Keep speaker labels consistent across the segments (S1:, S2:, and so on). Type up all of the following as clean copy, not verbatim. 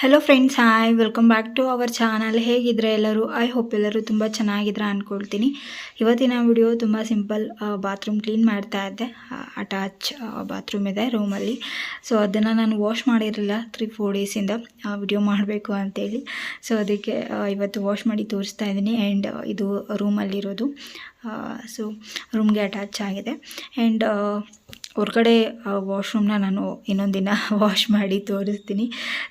S1: Hello friends, hi, welcome back to our channel. ಹೇಗಿದ್ರೆ ಎಲ್ಲರೂ? I hope ಎಲ್ಲರೂ ತುಂಬ ಚೆನ್ನಾಗಿದ್ರೆ ಅಂದ್ಕೊಳ್ತೀನಿ. ಇವತ್ತಿನ ವಿಡಿಯೋ ತುಂಬ ಸಿಂಪಲ್. ಬಾತ್ರೂಮ್ ಕ್ಲೀನ್ ಮಾಡ್ತಾ ಇದ್ದೆ. ಅಟ್ಯಾಚ್ ಬಾತ್ರೂಮ್ ಇದೆ ರೂಮಲ್ಲಿ. ಸೊ ಅದನ್ನು ನಾನು ವಾಶ್ ಮಾಡಿರಲಿಲ್ಲ 3-4 ಡೇಸಿಂದ ವಿಡಿಯೋ ಮಾಡಬೇಕು ಅಂತೇಳಿ. ಸೊ ಅದಕ್ಕೆ ಇವತ್ತು ವಾಶ್ ಮಾಡಿ ತೋರಿಸ್ತಾ ಇದ್ದೀನಿ. ಆ್ಯಂಡ್ ಇದು ರೂಮಲ್ಲಿರೋದು. ಸೊ ರೂಮ್ಗೆ ಅಟ್ಯಾಚ್ ಆಗಿದೆ. ಆ್ಯಂಡ್ ಹೊರಗಡೆ ವಾಶ್ರೂಮ್ನ ನಾನು ಇನ್ನೊಂದು ದಿನ ವಾಶ್ ಮಾಡಿ ತೋರಿಸ್ತೀನಿ.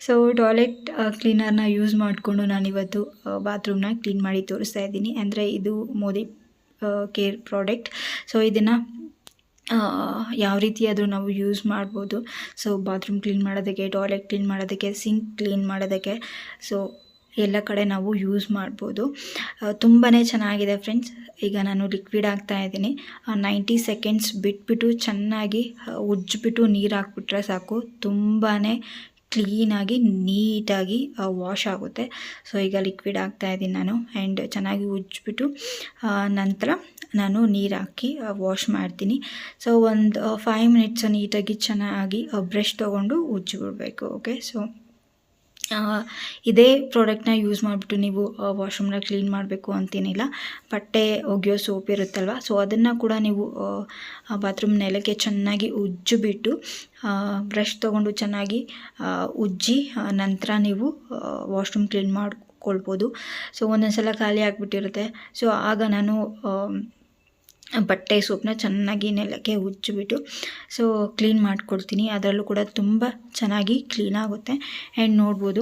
S1: ಸೊ ಟಾಯ್ಲೆಟ್ ಕ್ಲೀನರ್ನ ಯೂಸ್ ಮಾಡಿಕೊಂಡು ನಾನಿವತ್ತು ಬಾತ್ರೂಮ್ನ ಕ್ಲೀನ್ ಮಾಡಿ ತೋರಿಸ್ತಾ ಇದ್ದೀನಿ. ಅಂದರೆ ಇದು ಮೋದಿ ಕೇರ್ ಪ್ರಾಡಕ್ಟ್. ಸೊ ಇದನ್ನು ಯಾವ ರೀತಿ ಆದರೂ ನಾವು ಯೂಸ್ ಮಾಡ್ಬೋದು. ಸೊ ಬಾತ್ರೂಮ್ ಕ್ಲೀನ್ ಮಾಡೋದಕ್ಕೆ, ಟಾಯ್ಲೆಟ್ ಕ್ಲೀನ್ ಮಾಡೋದಕ್ಕೆ, ಸಿಂಕ್ ಕ್ಲೀನ್ ಮಾಡೋದಕ್ಕೆ, ಸೊ ಎಲ್ಲ ಕಡೆ ನಾವು ಯೂಸ್ ಮಾಡ್ಬೋದು. ತುಂಬಾ ಚೆನ್ನಾಗಿದೆ ಫ್ರೆಂಡ್ಸ್. ಈಗ ನಾನು ಲಿಕ್ವಿಡ್ ಹಾಕ್ತಾ ಇದ್ದೀನಿ. 90 ಸೆಕೆಂಡ್ಸ್ ಬಿಟ್ಬಿಟ್ಟು ಚೆನ್ನಾಗಿ ಉಜ್ಜಿಬಿಟ್ಟು ನೀರು ಹಾಕ್ಬಿಟ್ರೆ ಸಾಕು, ತುಂಬಾ ಕ್ಲೀನಾಗಿ ನೀಟಾಗಿ ವಾಶ್ ಆಗುತ್ತೆ. ಸೊ ಈಗ ಲಿಕ್ವಿಡ್ ಹಾಕ್ತಾಯಿದ್ದೀನಿ ನಾನು. ಆ್ಯಂಡ್ ಚೆನ್ನಾಗಿ ಉಜ್ಜಿಬಿಟ್ಟು ನಂತರ ನಾನು ನೀರು ಹಾಕಿ ವಾಶ್ ಮಾಡ್ತೀನಿ. ಸೊ ಒಂದು 5 ಮಿನಿಟ್ಸ್ ನೀಟಾಗಿ ಚೆನ್ನಾಗಿ ಬ್ರಷ್ ತೊಗೊಂಡು ಉಜ್ಜಿಬಿಡ್ಬೇಕು. ಓಕೆ, ಸೊ ಇದೇ ಪ್ರಾಡಕ್ಟ್ನ ಯೂಸ್ ಮಾಡಿಬಿಟ್ಟು ನೀವು ವಾಶ್ರೂಮ್ನ ಕ್ಲೀನ್ ಮಾಡಬೇಕು ಅಂತೇನಿಲ್ಲ. ಬಟ್ಟೆ ಒಗೆಯೋ ಸೋಪ್ ಇರುತ್ತಲ್ವ, ಸೊ ಅದನ್ನು ಕೂಡ ನೀವು ಬಾತ್ರೂಮ್ ನೆಲಕ್ಕೆ ಚೆನ್ನಾಗಿ ಉಜ್ಜಿಬಿಟ್ಟು ಬ್ರಷ್ ತೊಗೊಂಡು ಚೆನ್ನಾಗಿ ಉಜ್ಜಿ ನಂತರ ನೀವು ವಾಶ್ರೂಮ್ ಕ್ಲೀನ್ ಮಾಡ್ಕೊಳ್ಬೋದು. ಸೊ ಒಂದೊಂದು ಸಲ ಖಾಲಿ ಆಗಿಬಿಟ್ಟಿರುತ್ತೆ. ಸೊ ಆಗ ನಾನು ಬಟ್ಟೆ ಸೋಪನ್ನ ಚೆನ್ನಾಗಿ ನೆಲಕ್ಕೆ ಉಜ್ಜಿಬಿಟ್ಟು ಸೊ ಕ್ಲೀನ್ ಮಾಡ್ಕೊಡ್ತೀನಿ. ಅದರಲ್ಲೂ ಕೂಡ ತುಂಬ ಚೆನ್ನಾಗಿ ಕ್ಲೀನ್ ಆಗುತ್ತೆ. ಆ್ಯಂಡ್ ನೋಡ್ಬೋದು,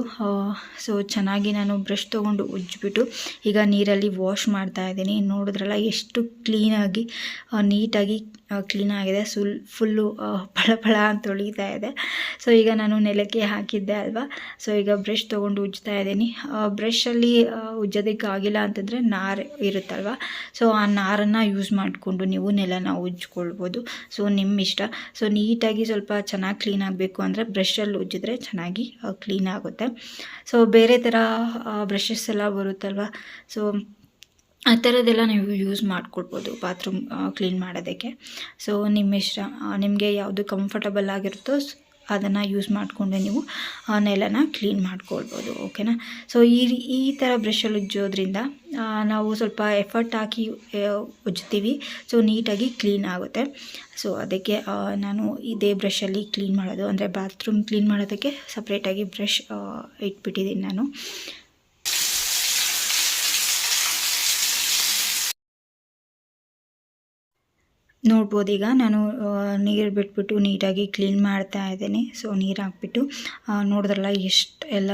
S1: ಸೊ ಚೆನ್ನಾಗಿ ನಾನು ಬ್ರಷ್ ತೊಗೊಂಡು ಉಜ್ಜಿಬಿಟ್ಟು ಈಗ ನೀರಲ್ಲಿ ವಾಶ್ ಮಾಡ್ತಾ ಇದ್ದೀನಿ. ನೋಡಿದ್ರಲ್ಲ ಎಷ್ಟು ಕ್ಲೀನಾಗಿ ನೀಟಾಗಿ ಕ್ಲೀನಾಗಿದೆ. ಫುಲ್ಲು ಫಳ ಅಂತ ತೊಳಿತಾ ಇದೆ. ಸೊ ಈಗ ನಾನು ನೆಲಕ್ಕೆ ಹಾಕಿದ್ದೆ ಅಲ್ವಾ, ಸೊ ಈಗ ಬ್ರಷ್ ತೊಗೊಂಡು ಉಜ್ತಾ ಇದ್ದೀನಿ. ಬ್ರಷಲ್ಲಿ ಉಜ್ಜೋದಕ್ಕೆ ಆಗಿಲ್ಲ ಅಂತಂದರೆ ನಾರು ಇರುತ್ತಲ್ವ, ಸೊ ಆ ನಾರನ್ನು ಯೂಸ್ ಮಾಡಿಕೊಂಡು ನೀವು ನೆಲನ ಉಜ್ಕೊಳ್ಬೋದು. ಸೊ ನಿಮ್ಮ ಇಷ್ಟ. ಸೊ ನೀಟಾಗಿ ಸ್ವಲ್ಪ ಚೆನ್ನಾಗಿ ಕ್ಲೀನ್ ಆಗಬೇಕು ಅಂದರೆ ಬ್ರಷಲ್ಲಿ ಉಜ್ಜಿದ್ರೆ ಚೆನ್ನಾಗಿ ಕ್ಲೀನ್ ಆಗುತ್ತೆ. ಸೊ ಬೇರೆ ಥರ ಬ್ರಷಸ್ ಎಲ್ಲ ಬರುತ್ತಲ್ವ, ಸೊ ಆ ಥರದ್ದೆಲ್ಲ ನೀವು ಯೂಸ್ ಮಾಡ್ಕೊಳ್ಬೋದು ಬಾತ್ರೂಮ್ ಕ್ಲೀನ್ ಮಾಡೋದಕ್ಕೆ. ಸೊ ನಿಮ್ಮ ಇಷ್ಟ, ನಿಮಗೆ ಯಾವುದು ಕಂಫರ್ಟಬಲ್ ಆಗಿರುತ್ತೋ ಅದನ್ನು ಯೂಸ್ ಮಾಡಿಕೊಂಡು ನೀವು ನೆಲನ ಕ್ಲೀನ್ ಮಾಡ್ಕೊಳ್ಬೋದು. ಓಕೆನಾ? ಸೊ ಈ ಥರ ಬ್ರಷಲ್ಲಿ ಉಜ್ಜೋದ್ರಿಂದ ನಾವು ಸ್ವಲ್ಪ ಎಫರ್ಟ್ ಹಾಕಿ ಉಜ್ತೀವಿ. ಸೊ ನೀಟಾಗಿ ಕ್ಲೀನ್ ಆಗುತ್ತೆ. ಸೊ ಅದಕ್ಕೆ ನಾನು ಇದೇ ಬ್ರಷಲ್ಲಿ ಕ್ಲೀನ್ ಮಾಡೋದು. ಅಂದರೆ ಬಾತ್ರೂಮ್ ಕ್ಲೀನ್ ಮಾಡೋದಕ್ಕೆ ಸಪ್ರೇಟಾಗಿ ಬ್ರಷ್ ಇಟ್ಬಿಟ್ಟಿದ್ದೀನಿ ನಾನು. ನೋಡ್ಬೋದು, ಈಗ ನಾನು ನೀರು ಬಿಟ್ಬಿಟ್ಟು ನೀಟಾಗಿ ಕ್ಲೀನ್ ಮಾಡ್ತಾ ಇದ್ದೀನಿ. ಸೊ ನೀರು ಹಾಕ್ಬಿಟ್ಟು ನೋಡಿದ್ರಲ್ಲ ಎಷ್ಟು ಎಲ್ಲ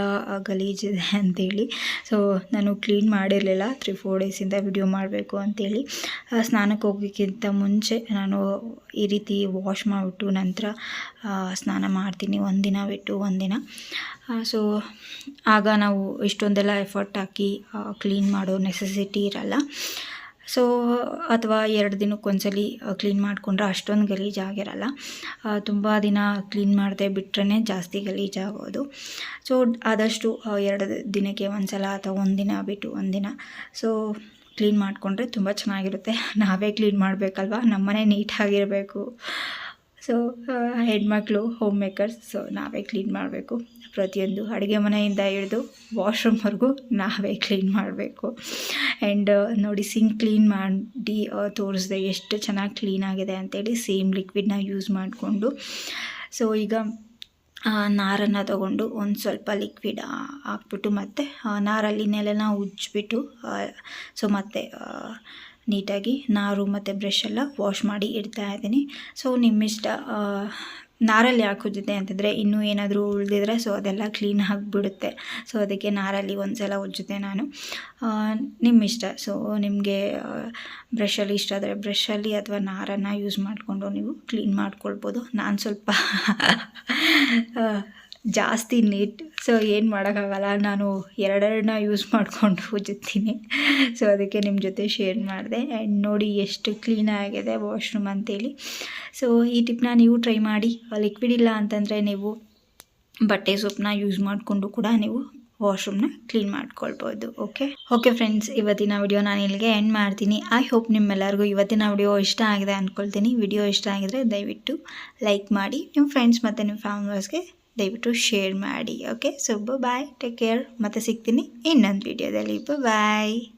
S1: ಗಲೀಜಿದೆ ಅಂತೇಳಿ. ಸೊ ನಾನು ಕ್ಲೀನ್ ಮಾಡಿರಲಿಲ್ಲ 3-4 ಡೇಸಿಂದ ವಿಡಿಯೋ ಮಾಡಬೇಕು ಅಂತೇಳಿ. ಸ್ನಾನಕ್ಕೆ ಹೋಗೋಕ್ಕಿಂತ ಮುಂಚೆ ನಾನು ಈ ರೀತಿ ವಾಶ್ ಮಾಡಿಬಿಟ್ಟು ನಂತರ ಸ್ನಾನ ಮಾಡ್ತೀನಿ. ಒಂದಿನ ಬಿಟ್ಟು ಒಂದಿನ. ಸೊ ಆಗ ನಾವು ಇಷ್ಟೊಂದೆಲ್ಲ ಎಫರ್ಟ್ ಹಾಕಿ ಕ್ಲೀನ್ ಮಾಡೋ ನೆಸೆಸಿಟಿ ಇರಲ್ಲ. ಸೊ ಅಥವಾ 2 ದಿನಕ್ಕೊಂದ್ಸಲಿ ಕ್ಲೀನ್ ಮಾಡಿಕೊಂಡ್ರೆ ಅಷ್ಟೊಂದು ಗಲೀಜಾಗಿರಲ್ಲ. ತುಂಬ ದಿನ ಕ್ಲೀನ್ ಮಾಡದೆ ಬಿಟ್ರೇ ಜಾಸ್ತಿ ಗಲೀಜಾಗೋದು. ಸೊ ಆದಷ್ಟು 2 ದಿನಕ್ಕೆ ಒಂದ್ಸಲ ಅಥವಾ 1 ದಿನ ಬಿಟ್ಟು 1 ದಿನ ಸೊ ಕ್ಲೀನ್ ಮಾಡಿಕೊಂಡ್ರೆ ತುಂಬ ಚೆನ್ನಾಗಿರುತ್ತೆ. ನಾವೇ ಕ್ಲೀನ್ ಮಾಡಬೇಕಲ್ವ, ನಮ್ಮನೆ ನೀಟಾಗಿರಬೇಕು. ಸೊ ಹೆಣ್ಮಕ್ಳು ಹೋಮ್ ಮೇಕರ್ಸ್, ಸೊ ನಾವೇ ಕ್ಲೀನ್ ಮಾಡಬೇಕು. ಪ್ರತಿಯೊಂದು ಅಡುಗೆ ಮನೆಯಿಂದ ಹಿಡಿದು ವಾಶ್ರೂಮ್ವರೆಗೂ ನಾವೇ ಕ್ಲೀನ್ ಮಾಡಬೇಕು. ಆ್ಯಂಡ್ ನೋಡಿ, ಸಿಂಕ್ ಕ್ಲೀನ್ ಮಾಡಿ ತೋರಿಸಿದೆ ಎಷ್ಟು ಚೆನ್ನಾಗಿ ಕ್ಲೀನ್ ಆಗಿದೆ ಅಂತೇಳಿ. ಸೇಮ್ ಲಿಕ್ವಿಡ್ನ ಯೂಸ್ ಮಾಡಿಕೊಂಡು ಸೊ ಈಗ ನಾರನ್ನು ತಗೊಂಡು ಒಂದು ಸ್ವಲ್ಪ ಲಿಕ್ವಿಡ್ ಹಾಕ್ಬಿಟ್ಟು ಮತ್ತು ನಾರಲ್ಲಿ ನೆಲನ ಉಜ್ಜಿಬಿಟ್ಟು ಸೊ ಮತ್ತೆ ನೀಟಾಗಿ ನಾರು ಮತ್ತು ಬ್ರಷೆಲ್ಲ ವಾಶ್ ಮಾಡಿ ಇಡ್ತಾ ಇದ್ದೀನಿ. ಸೊ ನಿಮ್ಮಿಷ್ಟ. ನಾರಲ್ಲಿ ಯಾಕೆ ಉಜ್ಜಿದೆ ಅಂತಂದರೆ ಇನ್ನೂ ಏನಾದರೂ ಉಳಿದಿದ್ರೆ ಸೊ ಅದೆಲ್ಲ ಕ್ಲೀನ್ ಆಗಿಬಿಡುತ್ತೆ. ಸೊ ಅದಕ್ಕೆ ನಾರಲ್ಲಿ ಒಂದು ಸಲ ಉಜ್ಜಿದೆ ನಾನು. ನಿಮ್ಮಿಷ್ಟ. ಸೊ ನಿಮಗೆ ಬ್ರಷಲ್ಲಿ ಇಷ್ಟ ಆದರೆ ಬ್ರಷಲ್ಲಿ ಅಥವಾ ನಾರನ್ನು ಯೂಸ್ ಮಾಡಿಕೊಂಡು ನೀವು ಕ್ಲೀನ್ ಮಾಡ್ಕೊಳ್ಬೋದು. ನಾನು ಸ್ವಲ್ಪ ಜಾಸ್ತಿ ನೀಟ್, ಸೊ ಏನು ಮಾಡೋಕ್ಕಾಗಲ್ಲ, ನಾನು ಎರಡೆರಡನ್ನ ಯೂಸ್ ಮಾಡಿಕೊಂಡು ಉಜ್ಜುತ್ತೀನಿ. ಸೊ ಅದಕ್ಕೆ ನಿಮ್ಮ ಜೊತೆ ಶೇರ್ ಮಾಡಿದೆ. ಆ್ಯಂಡ್ ನೋಡಿ ಎಷ್ಟು ಕ್ಲೀನಾಗಿದೆ ವಾಶ್ರೂಮ್ ಅಂತೇಳಿ. ಸೊ ಈ ಟಿಪ್ನ ನೀವು ಟ್ರೈ ಮಾಡಿ. ಲಿಕ್ವಿಡ್ ಇಲ್ಲ ಅಂತಂದರೆ ನೀವು ಬಟ್ಟೆ ಸೋಪನ್ನ ಯೂಸ್ ಮಾಡಿಕೊಂಡು ಕೂಡ ನೀವು ವಾಶ್ರೂಮ್ನ ಕ್ಲೀನ್ ಮಾಡ್ಕೊಳ್ಬೋದು. ಓಕೆ ಫ್ರೆಂಡ್ಸ್, ಇವತ್ತಿನ ವಿಡಿಯೋ ನಾನು ಇಲ್ಲಿಗೆ ಎಂಡ್ ಮಾಡ್ತೀನಿ. ಐ ಹೋಪ್ ನಿಮ್ಮೆಲ್ಲರಿಗೂ ಇವತ್ತಿನ ವಿಡಿಯೋ ಇಷ್ಟ ಆಗಿದೆ ಅಂದ್ಕೊಳ್ತೀನಿ. ವಿಡಿಯೋ ಇಷ್ಟ ಆಗಿದರೆ ದಯವಿಟ್ಟು ಲೈಕ್ ಮಾಡಿ, ನಿಮ್ಮ ಫ್ರೆಂಡ್ಸ್ ಮತ್ತು ನಿಮ್ಮ ಫ್ಯಾಮಿಲೀಸ್ಗೆ ದಯವಿಟ್ಟು ಶೇರ್ ಮಾಡಿ. Okay, so bye, take care. ಮತ್ತೆ ಸಿಗ್ತೀನಿ ಇನ್ನೊಂದು ವಿಡಿಯೋದಲ್ಲಿ. ಬಾಯ್.